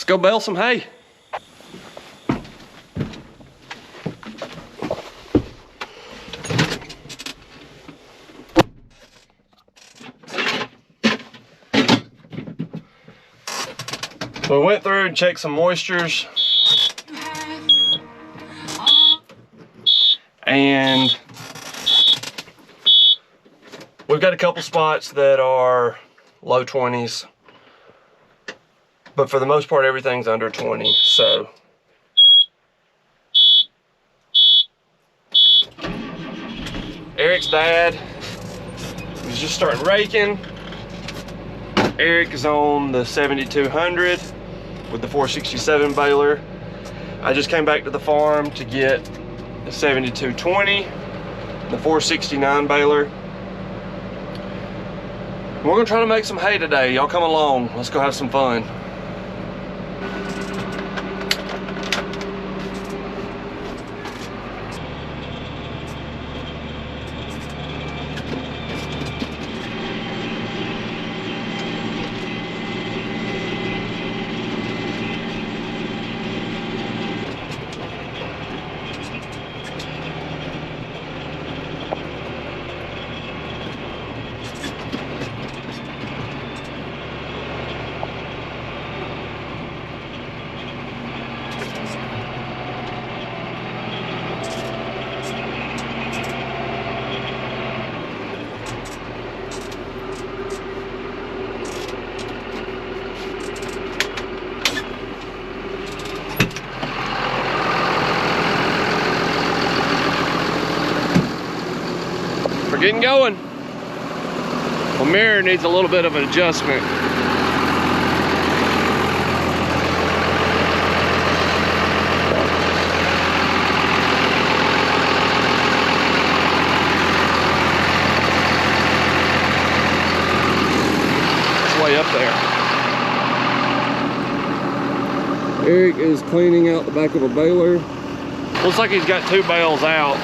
go bale some hay. So we went through and checked some moistures. And we've got a couple spots that are low 20s. But for the most part, everything's under 20, so. Eric's dad is just starting raking. Eric is on the 7200 with the 467 baler. I just came back to the farm to get the 7220, the 469 baler. We're gonna try to make some hay today. Y'all come along, let's go have some fun. We're getting going. The mirror needs a little bit of an adjustment. It's way up there. Eric is cleaning out the back of a baler. Looks like he's got 2 bales out.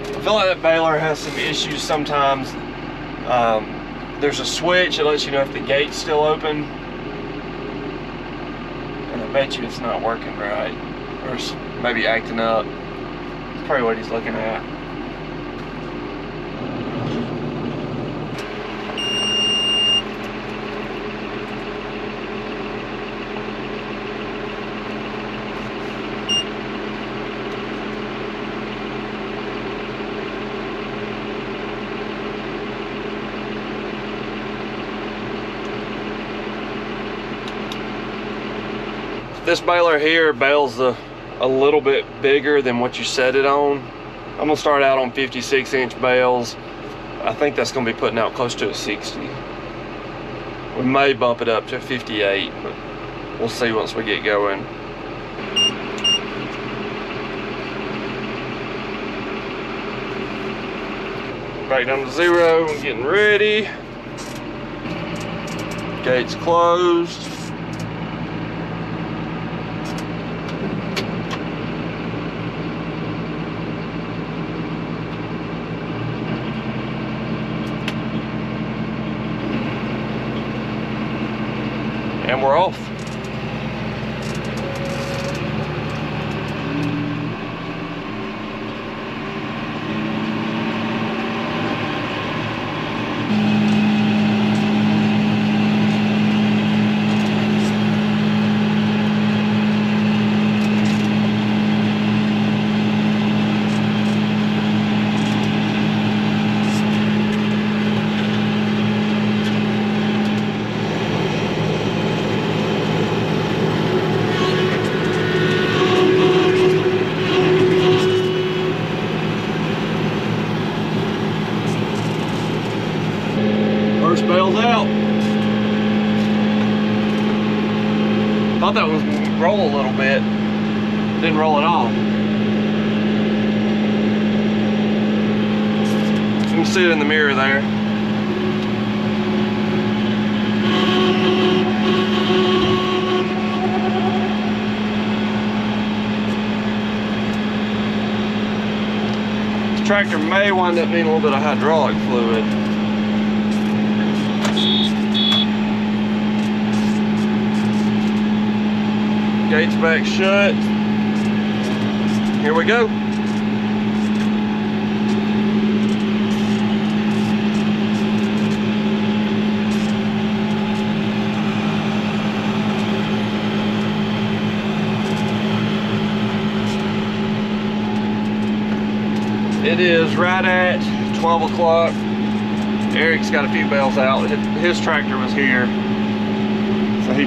I feel like that baler has some issues sometimes. There's a switch that lets you know if the gate's still open. And I bet you it's not working right. Or it's maybe acting up. That's probably what he's looking at. This baler here bales a little bit bigger than what you set it on. I'm gonna start out on 56-inch bales. I think that's gonna be putting out close to a 60. We may bump it up to 58, but we'll see once we get going. Back down to 0, I'm getting ready. Gates closed. And we're off. First bale's out. Thought that was gonna roll a little bit. Didn't roll at all. You can see it in the mirror there. tractor may wind up needing a little bit of hydraulic fluid. Gates back shut. Here we go. It is right at 12 o'clock. Eric's got a few bales out. His tractor was here, so he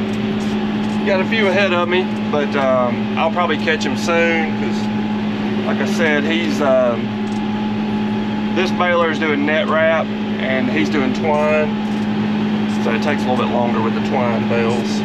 got a few ahead of me, but I'll probably catch him soon, because like I said, he's this baler is doing net wrap and he's doing twine, so it takes a little bit longer with the twine bales.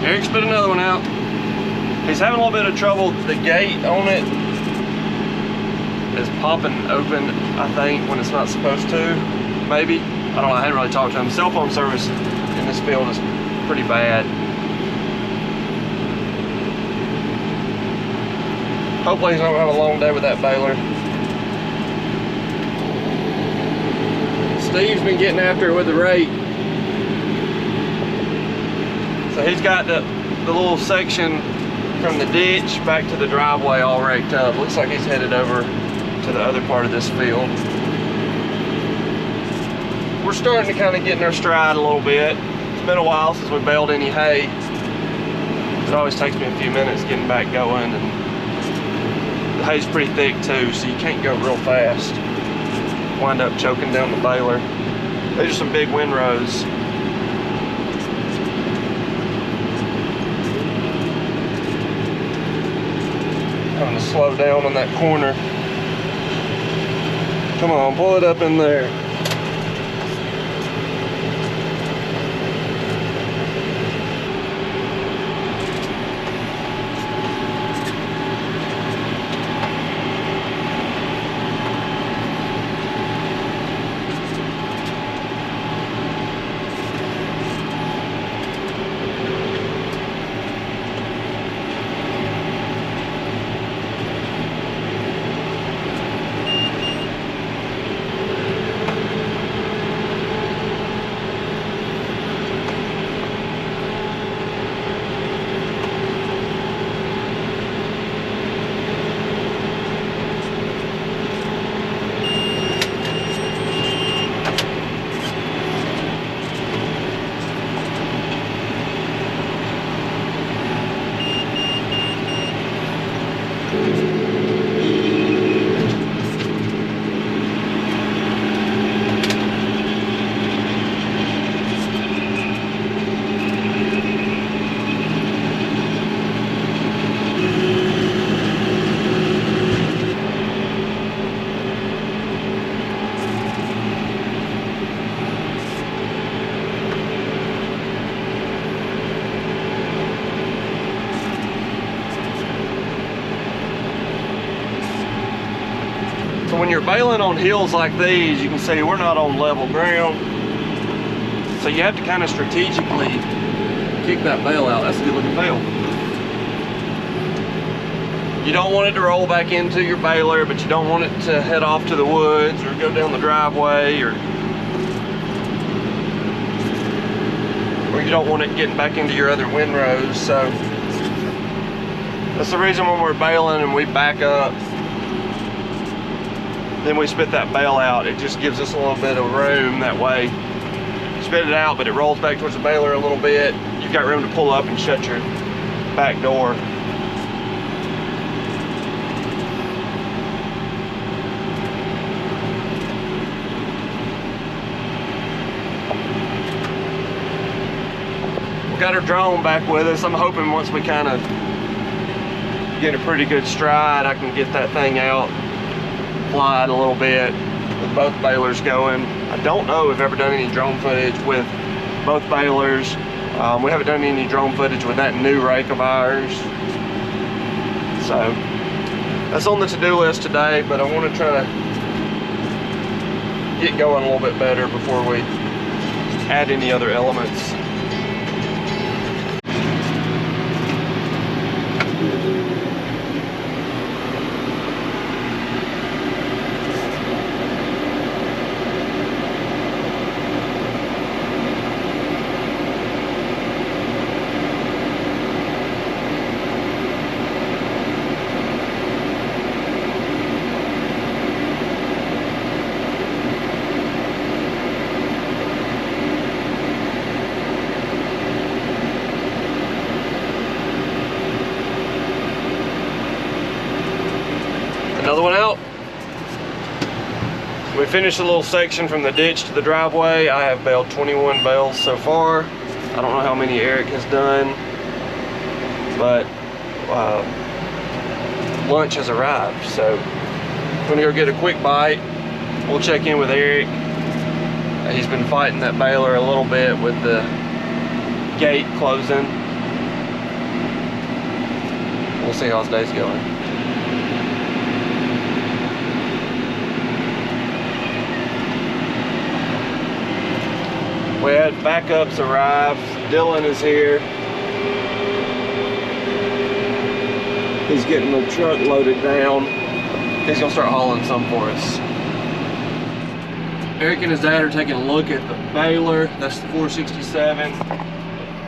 Eric spit another one out. He's having a little bit of trouble. The gate on it is popping open, I think, when it's not supposed to. Maybe. I don't know. I hadn't really talked to him. Cell phone service in this field is pretty bad. Hopefully he's not gonna have a long day with that baler. Steve's been getting after it with the rake. So he's got the little section from the ditch back to the driveway all raked up. Looks like he's headed over to the other part of this field. We're starting to kind of get in our stride a little bit. It's been a while since we baled any hay. It always takes me a few minutes getting back going, and the hay's pretty thick too, so you can't go real fast. Wind up choking down the baler. These are some big windrows. Trying to slow down on that corner. Come on, pull it up in there. When you're baling on hills like these, you can see we're not on level ground. So you have to kind of strategically kick that bale out. That's a good looking bale. You don't want it to roll back into your baler, but you don't want it to head off to the woods or go down the driveway, or you don't want it getting back into your other windrows. So That's the reason when we're baling and we back up, then we spit that bale out. It just gives us a little bit of room that way. You spit it out, but it rolls back towards the baler a little bit. You've got room to pull up and shut your back door. We got our drone back with us. I'm hoping once we kind of get a pretty good stride, I can get that thing out, fly it a little bit with both balers going. I don't know if we've ever done any drone footage with both balers. We haven't done any drone footage with that new rake of ours. So that's on the to-do list today, but I want to try to get going a little bit better before we add any other elements. Another one out. We finished a little section from the ditch to the driveway. I have baled 21 bales so far. I don't know how many Eric has done, but lunch has arrived. So I'm gonna go get a quick bite. We'll check in with Eric. He's been fighting that baler a little bit with the gate closing. We'll see how his day's going. We had backups arrive. Dylan is here. He's getting the truck loaded down. He's gonna start hauling some for us. Eric and his dad are taking a look at the baler. That's the 467.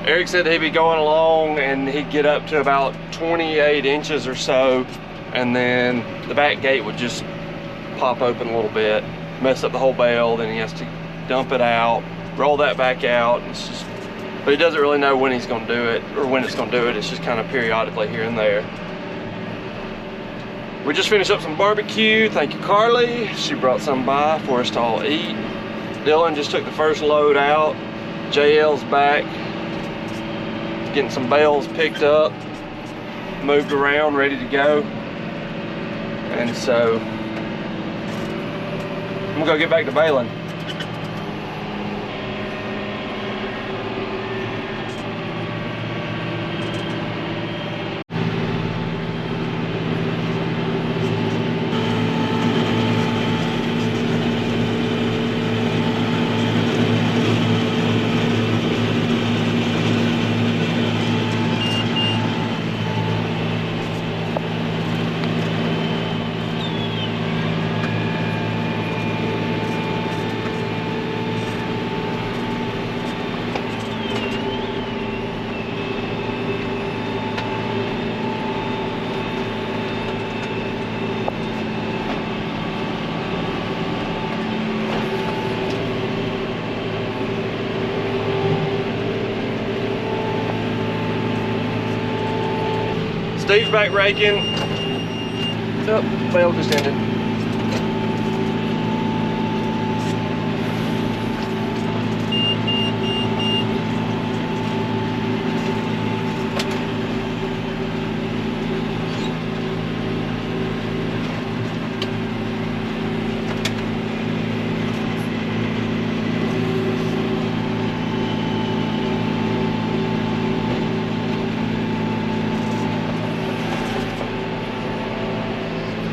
Eric said he'd be going along and he'd get up to about 28 inches or so, and then the back gate would just pop open a little bit, mess up the whole bale. Then he has to dump it out, roll that back out. It's just, but he doesn't really know when he's going to do it or when it's going to do it. It's just kind of periodically here and there. We just finished up some barbecue. Thank you, Carly. She brought some by for us to all eat. Dylan just took the first load out. JL's back, getting some bales picked up, moved around, ready to go. And so I'm gonna go get back to baling. Steve's back raking. Oh, bale just ended.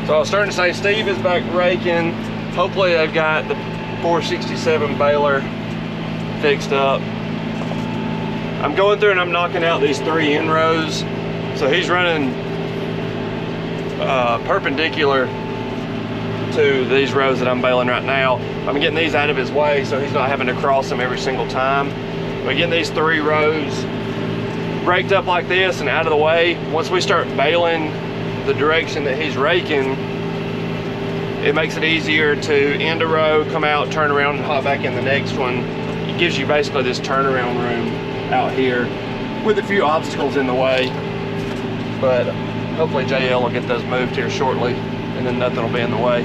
So I was starting to say Steve is back raking. Hopefully they've got the 467 baler fixed up. I'm going through and I'm knocking out these 3 end rows. So he's running perpendicular to these rows that I'm baling right now. I'm getting these out of his way so he's not having to cross them every single time. But getting these 3 rows raked up like this and out of the way, once we start baling the direction that he's raking, it makes it easier to end a row, come out, turn around, and hop back in the next one. It gives you basically this turnaround room out here with a few obstacles in the way. But hopefully JL will get those moved here shortly, and then nothing will be in the way.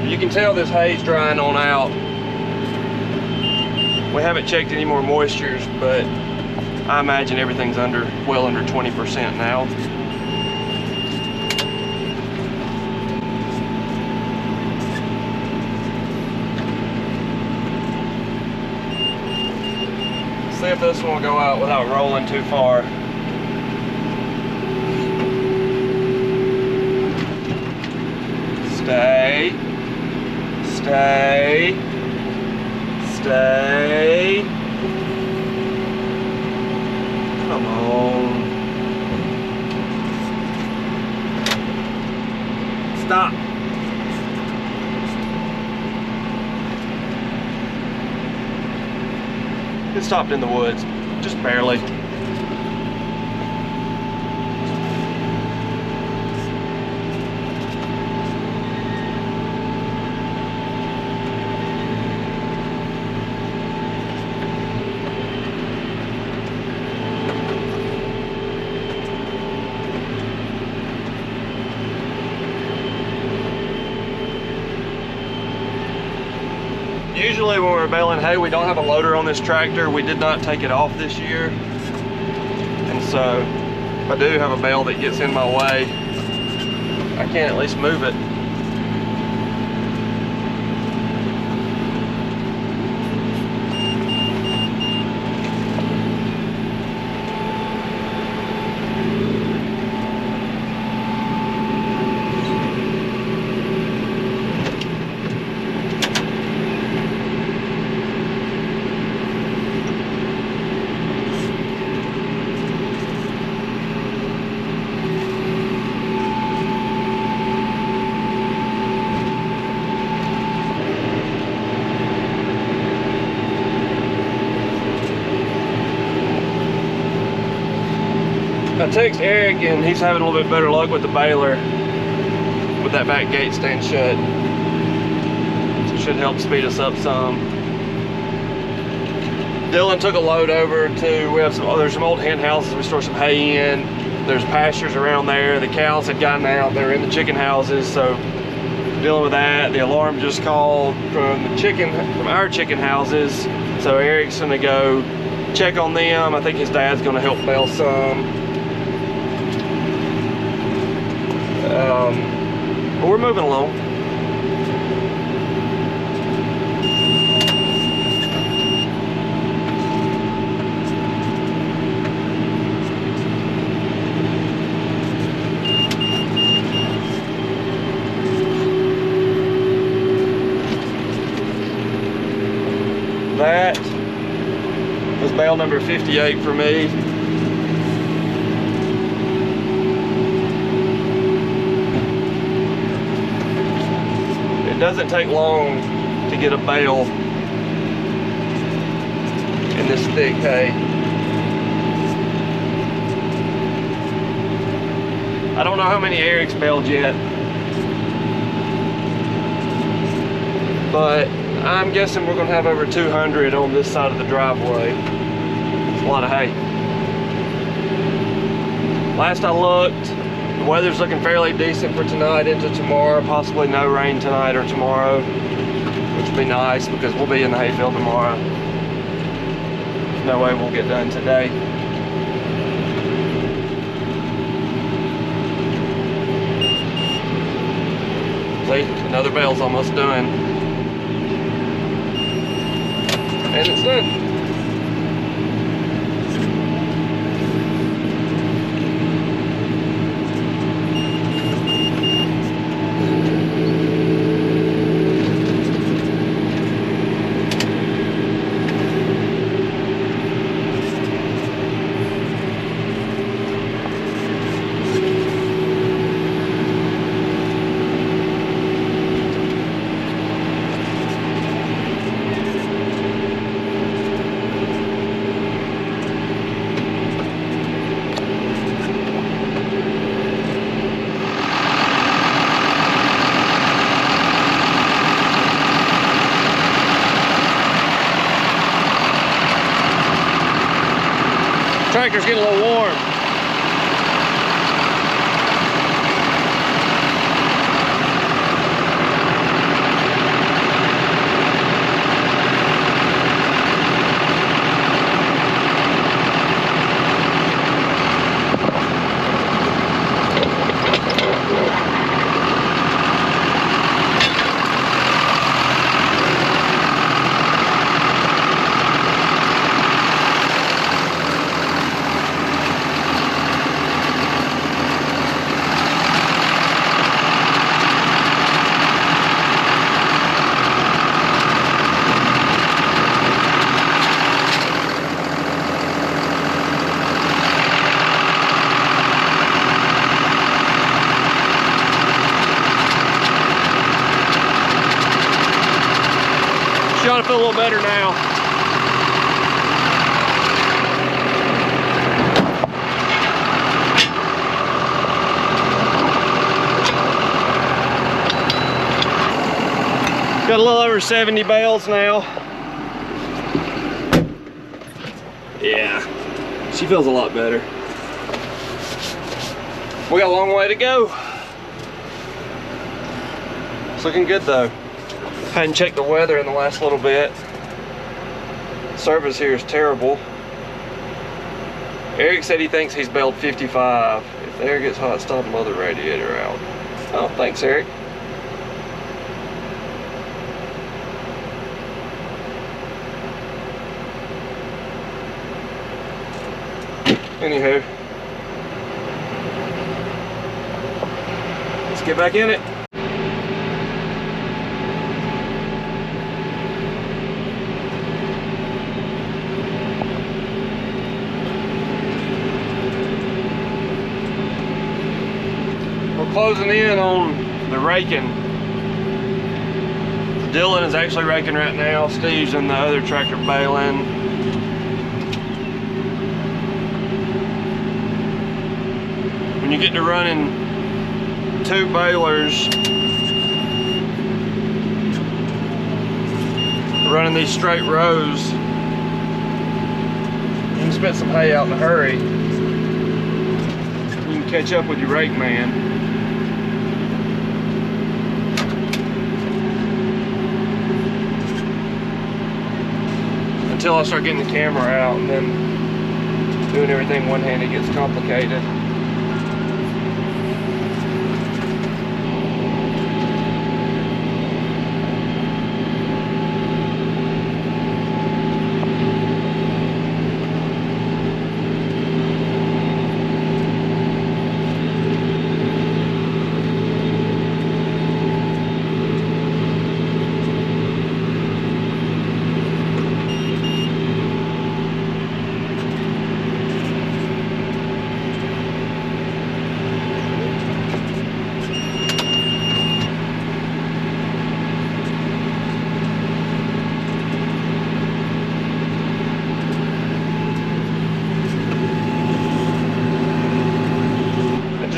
You can tell this hay's drying on out. We haven't checked any more moistures, but I imagine everything's well under 20% now. See if this one will go out without rolling too far. Stay. Stay. Stay. Come on. Stop. It stopped in the woods, just barely. Usually when we're baling hay, we don't have a loader on this tractor. We did not take it off this year. And so if I do have a bale that gets in my way, I can at least move it. I text Eric and he's having a little bit better luck with the baler with that back gate staying shut. So it should help speed us up some. Dylan took a load over to, there's some old hen houses we store some hay in. There's pastures around there. The cows had gotten out. They were in the chicken houses, so dealing with that. The alarm just called from our chicken houses. So Eric's gonna go check on them. I think his dad's gonna help bale some. But we're moving along. That was bale number 58 for me. It doesn't take long to get a bale in this thick hay. I don't know how many Eric's baled yet, but I'm guessing we're gonna have over 200 on this side of the driveway. It's a lot of hay. Last I looked, the weather's looking fairly decent for tonight into tomorrow. Possibly no rain tonight or tomorrow, which would be nice because we'll be in the hayfield tomorrow. There's no way we'll get done today. See, another bale's almost done. And it's done. tractor's getting a little warm. She ought to feel a little better now. Got a little over 70 bales now. Yeah, she feels a lot better. We got a long way to go. It's looking good though. Hadn't checked the weather in the last little bit. Service here is terrible. Eric said he thinks he's baled 55. If the air gets hot, stop the mother radiator out. Oh, thanks, Eric. Anywho, let's get back in it. We're closing in on the raking. Dylan is actually raking right now. Steve's in the other tractor baling. When you get to running 2 balers, running these straight rows, you can spit some hay out in a hurry. You can catch up with your rake man. Until I start getting the camera out, and then doing everything one-handed gets complicated.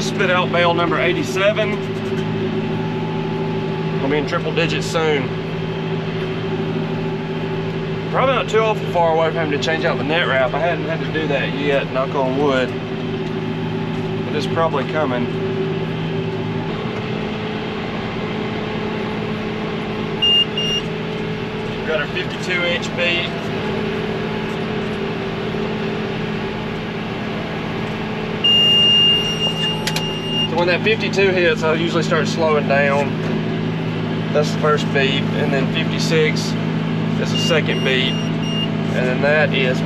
Spit out bale number 87. I'll be in triple digits soon. Probably not too awful far away from having to change out the net wrap. I hadn't had to do that yet, knock on wood. But it's probably coming. We've got our 52-inch bead. When that 52 hits, I usually start slowing down. That's the first beat, and then 56 is the second beat, and then that is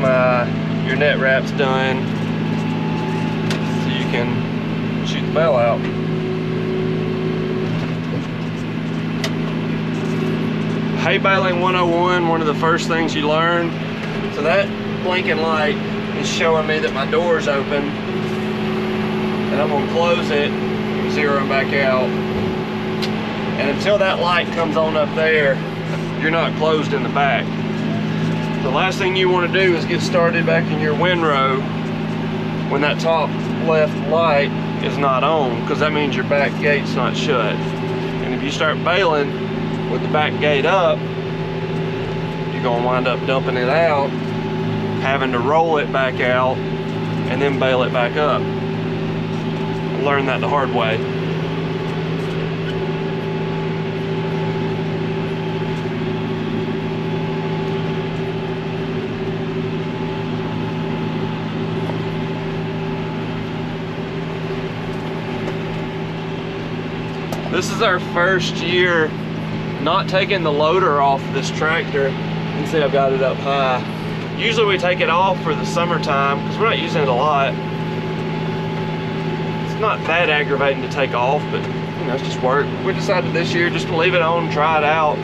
your net wrap's done, so you can shoot the bale out. Hay baling 101, one of the first things you learn. So that blinking light is showing me that my door's open. And I'm gonna close it, zero them back out. And until that light comes on up there, you're not closed in the back. The last thing you wanna do is get started back in your windrow when that top left light is not on, because that means your back gate's not shut. And if you start baling with the back gate up, you're gonna wind up dumping it out, having to roll it back out, and then bale it back up. I learned that the hard way. This is our first year not taking the loader off this tractor. You can see I've got it up high. Usually we take it off for the summertime because we're not using it a lot. It's not that aggravating to take off, but you know, it's just work. We decided this year just to leave it on, try it out.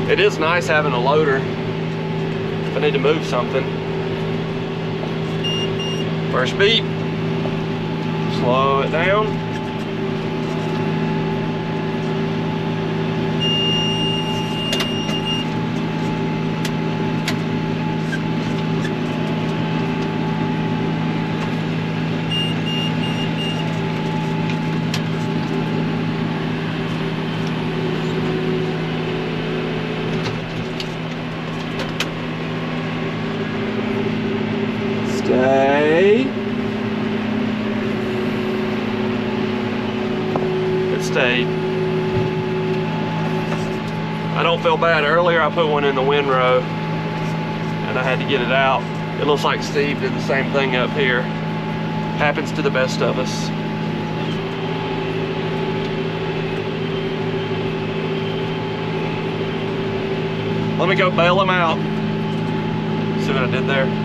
It is nice having a loader if I need to move something. First beep, slow it down. Stay. It stayed. I don't feel bad. Earlier I put one in the windrow and I had to get it out. It looks like Steve did the same thing up here. Happens to the best of us. Let me go bail them out. See what I did there?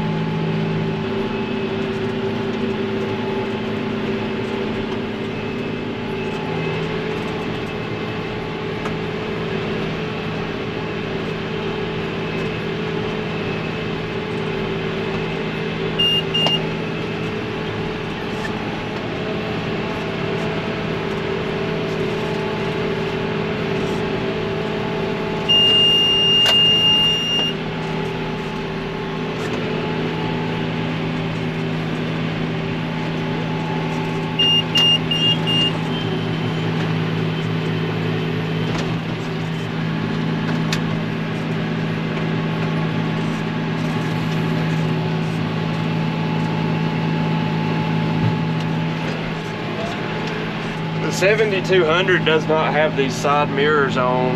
The 7200 does not have these side mirrors on,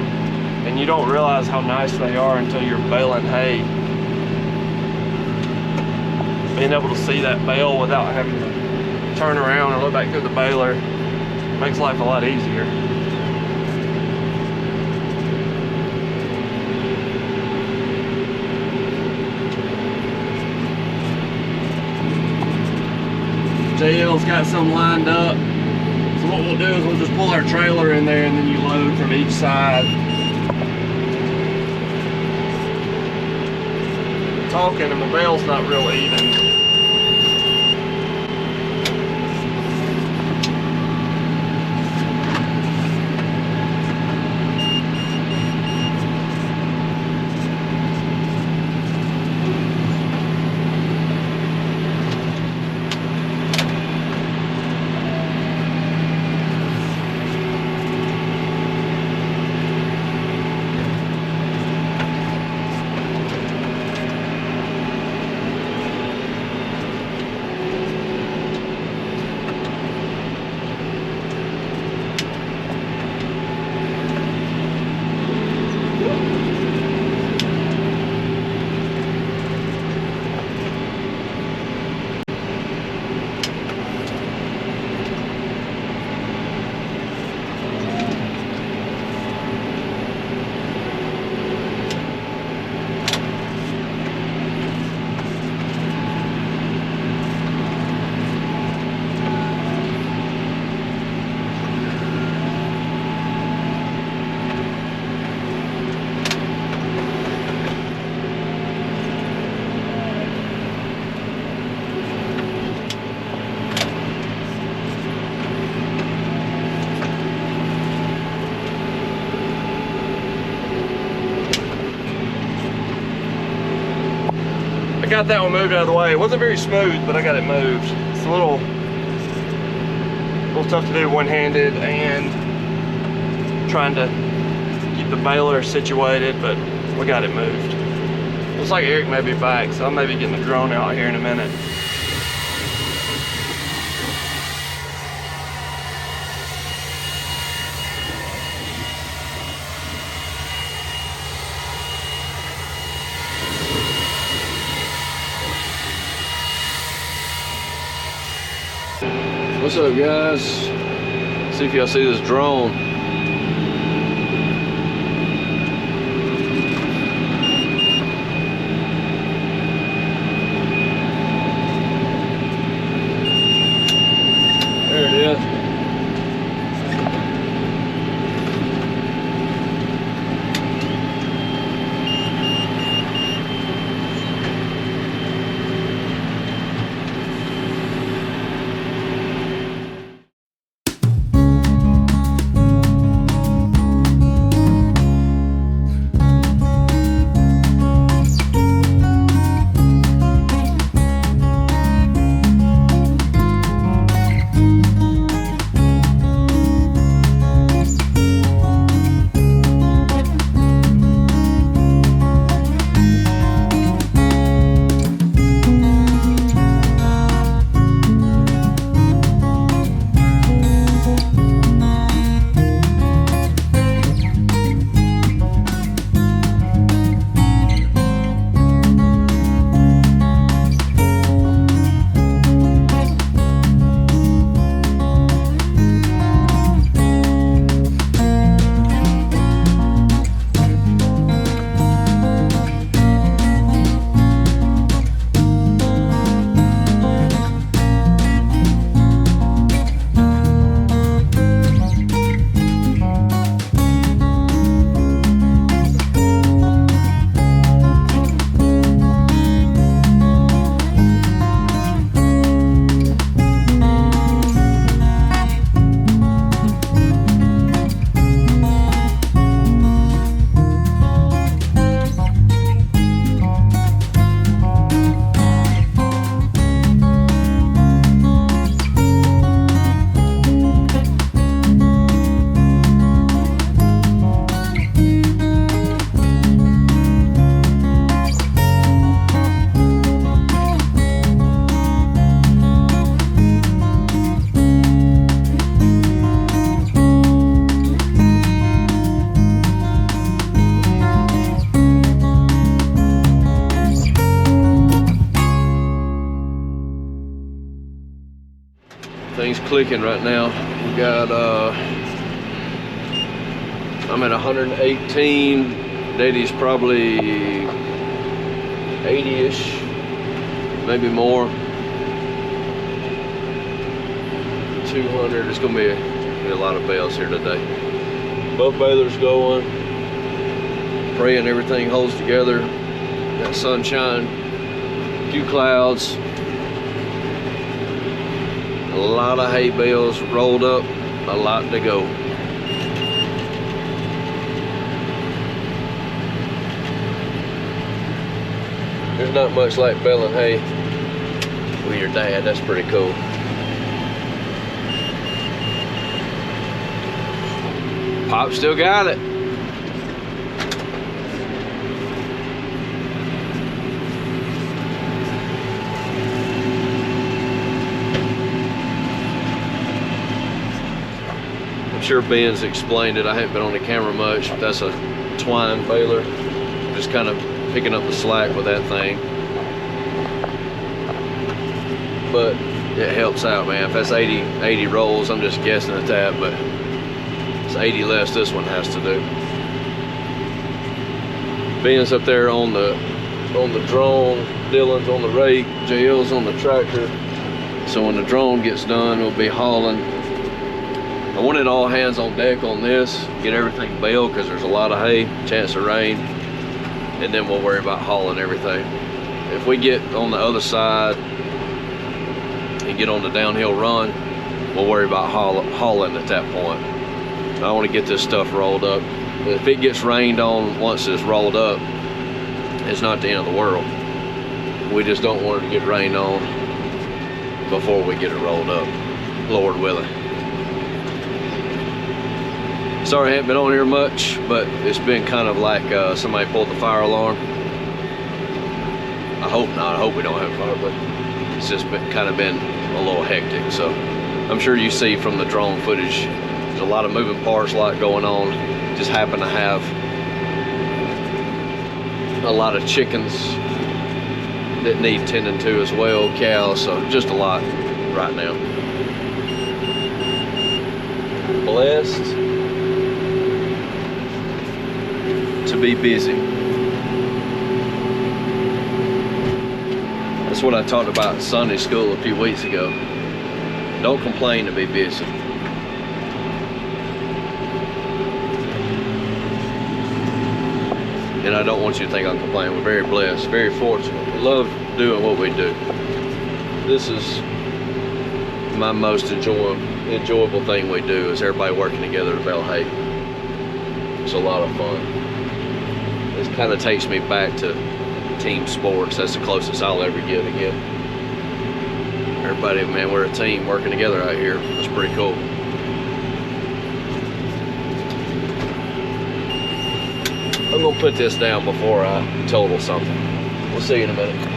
and you don't realize how nice they are until you're baling hay. Being able to see that bale without having to turn around or look back through the baler makes life a lot easier. JL's got some lined up. So what we'll do is we'll just pull our trailer in there and then you load from each side. Talking and the bale's not real even. Got that one moved out of the way. It wasn't very smooth, but I got it moved. It's a little tough to do one-handed and trying to keep the baler situated, but we got it moved. Looks like Eric may be back, so I may be getting the drone out here in a minute. What's up, guys? See if y'all see this drone. There it is. Things clicking right now. We got I'm at 118. Daddy's probably 80-ish, maybe more. 200. It's gonna be a lot of bales here today. Both balers going. Praying everything holds together. Got sunshine, a few clouds. A lot of hay bales rolled up, a lot to go. There's not much like baling hay with your dad. That's pretty cool. Pop still got it. I'm sure Ben's explained it. I haven't been on the camera much, but that's a twine baler. Just kind of picking up the slack with that thing. But it helps out, man. If that's 80 rolls, I'm just guessing at that, but it's 80 less this one has to do. Ben's up there on the drone, Dylan's on the rake, JL's on the tractor. So when the drone gets done, we'll be hauling. I wanted all hands on deck on this, get everything baled because there's a lot of hay, chance of rain, and then we'll worry about hauling everything. If we get on the other side and get on the downhill run, we'll worry about hauling at that point. I want to get this stuff rolled up. If it gets rained on once it's rolled up, it's not the end of the world. We just don't want it to get rained on before we get it rolled up, Lord willing. Sorry I haven't been on here much, but it's been kind of like somebody pulled the fire alarm. hope not. I hope we don't have fire, but it's just kind of been a little hectic. So I'm sure you see from the drone footage, there's a lot of moving parts, a lot going on. Just happen to have a lot of chickens that need tending to as well, cows, so just a lot right now. Blessed to be busy. That's what I talked about in Sunday school a few weeks ago. Don't complain to be busy. And I don't want you to think I'm complaining. We're very blessed, very fortunate. We love doing what we do. This is my most enjoyable thing we do, is everybody working together to bale hay. It's a lot of fun. This kind of takes me back to team sports. That's the closest I'll ever get again. Everybody, man, we're a team working together out here. That's pretty cool. I'm gonna put this down before I total something. We'll see you in a minute.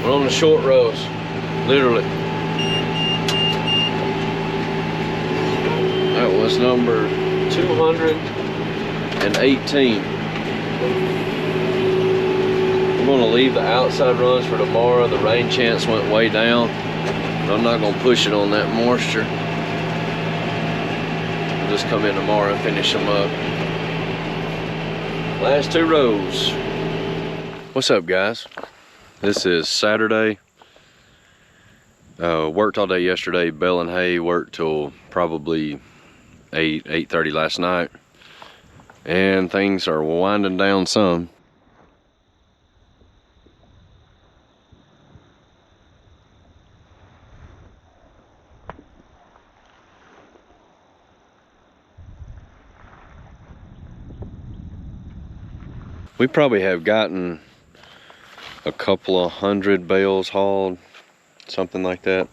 We're on the short rows, literally. That was number 218. We're gonna leave the outside runs for tomorrow. The rain chance went way down. But I'm not gonna push it on that moisture. I'll just come in tomorrow and finish them up. Last 2 rows. What's up, guys? This is Saturday. Worked all day yesterday, baling hay, worked till probably 8:30 last night. And things are winding down some. We probably have gotten a couple of 100 bales hauled, something like that,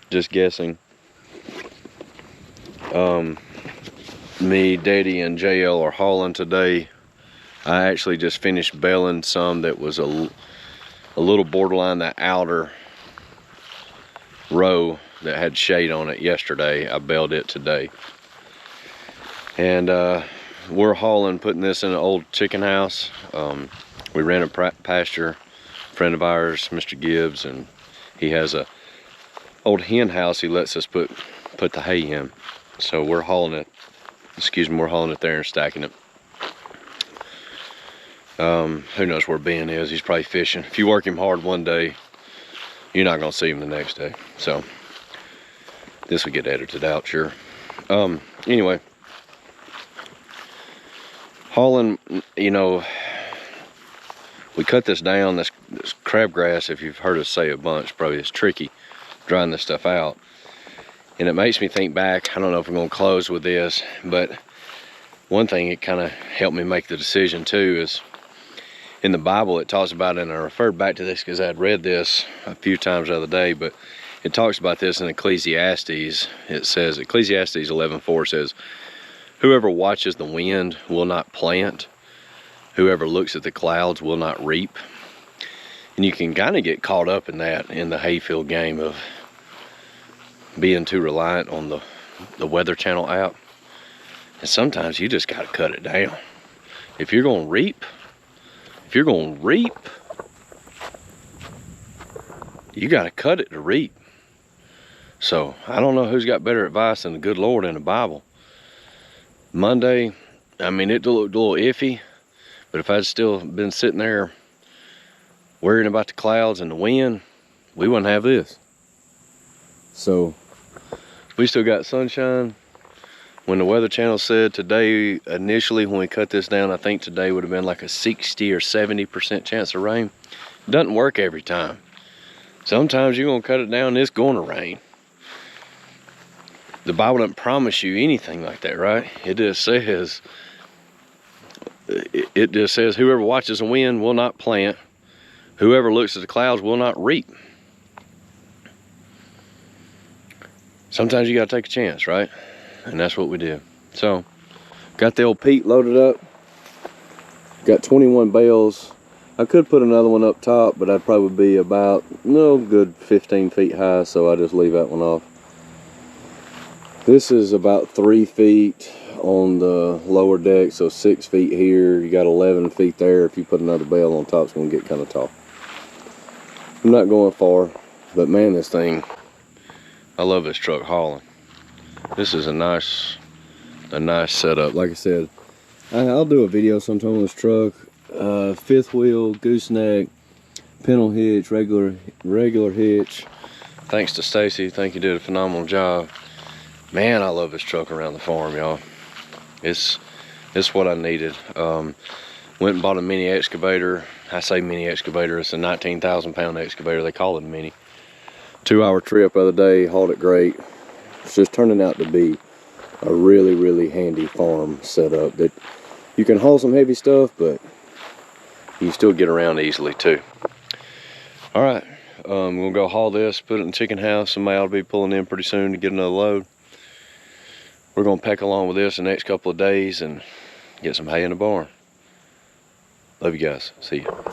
just guessing. Me, Daddy, and JL are hauling today. I actually just finished baling some that was a little borderline the outer row that had shade on it yesterday. I baled it today. And we're hauling, putting this in an old chicken house. We ran a pasture. Friend of ours, Mr. Gibbs, and he has a old hen house he lets us put the hay in. So we're hauling it, we're hauling it there and stacking it. Who knows where Ben is? He's probably fishing. If you work him hard one day, you're not gonna see him the next day. So this will get edited out, sure. Anyway, hauling, you know, we cut this down. This crabgrass, if you've heard us say a bunch, probably it's tricky drying this stuff out. And it makes me think back, I don't know if I'm gonna close with this, but one thing it kind of helped me make the decision too is in the Bible it talks about, and I referred back to this because I had read this a few times the other day, but it talks about this in Ecclesiastes. It says, Ecclesiastes 11:4 says, whoever watches the wind will not plant. Whoever looks at the clouds will not reap. And you can kind of get caught up in that, in the hayfield game of being too reliant on the Weather Channel app. And sometimes you just got to cut it down. If you're going to reap, you got to cut it to reap. So I don't know who's got better advice than the good Lord in the Bible. Monday, I mean, it looked a little iffy. But if I'd still been sitting there worrying about the clouds and the wind, we wouldn't have this. So we still got sunshine. When the Weather Channel said today, initially when we cut this down, I think today would have been like a 60 or 70% chance of rain. It doesn't work every time. Sometimes you're gonna cut it down and it's gonna rain. The Bible doesn't promise you anything like that, right? It just says whoever watches the wind will not plant. Whoever looks at the clouds will not reap. Sometimes you gotta take a chance, right? And that's what we did. So, got the old peat loaded up. Got 21 bales. I could put another one up top, but I'd probably be about, good 15 feet high, so I just leave that one off. This is about 3 feet on the lower deck, so 6 feet here. You got 11 feet there. If you put another bale on top, it's gonna get kind of tall. I'm not going far, but man, this thing, I love this truck hauling. This is a nice setup. Like I said, I'll do a video sometime on this truck. 5th wheel, gooseneck, pintle hitch, regular hitch. Thanks to Stacy. Think you did a phenomenal job. Man, I love this truck around the farm, y'all. It's what I needed. Went and bought a mini excavator. I say mini excavator. It's a 19,000 pound excavator. They call it a mini. 2-hour trip the other day. Hauled it great. It's just turning out to be a really, really handy farm setup that you can haul some heavy stuff, but you can still get around easily too. All right, we'll go haul this, put it in the chicken house. Somebody ought to be pulling in pretty soon to get another load. We're gonna peck along with this the next couple of days and get some hay in the barn. Love you guys. See you.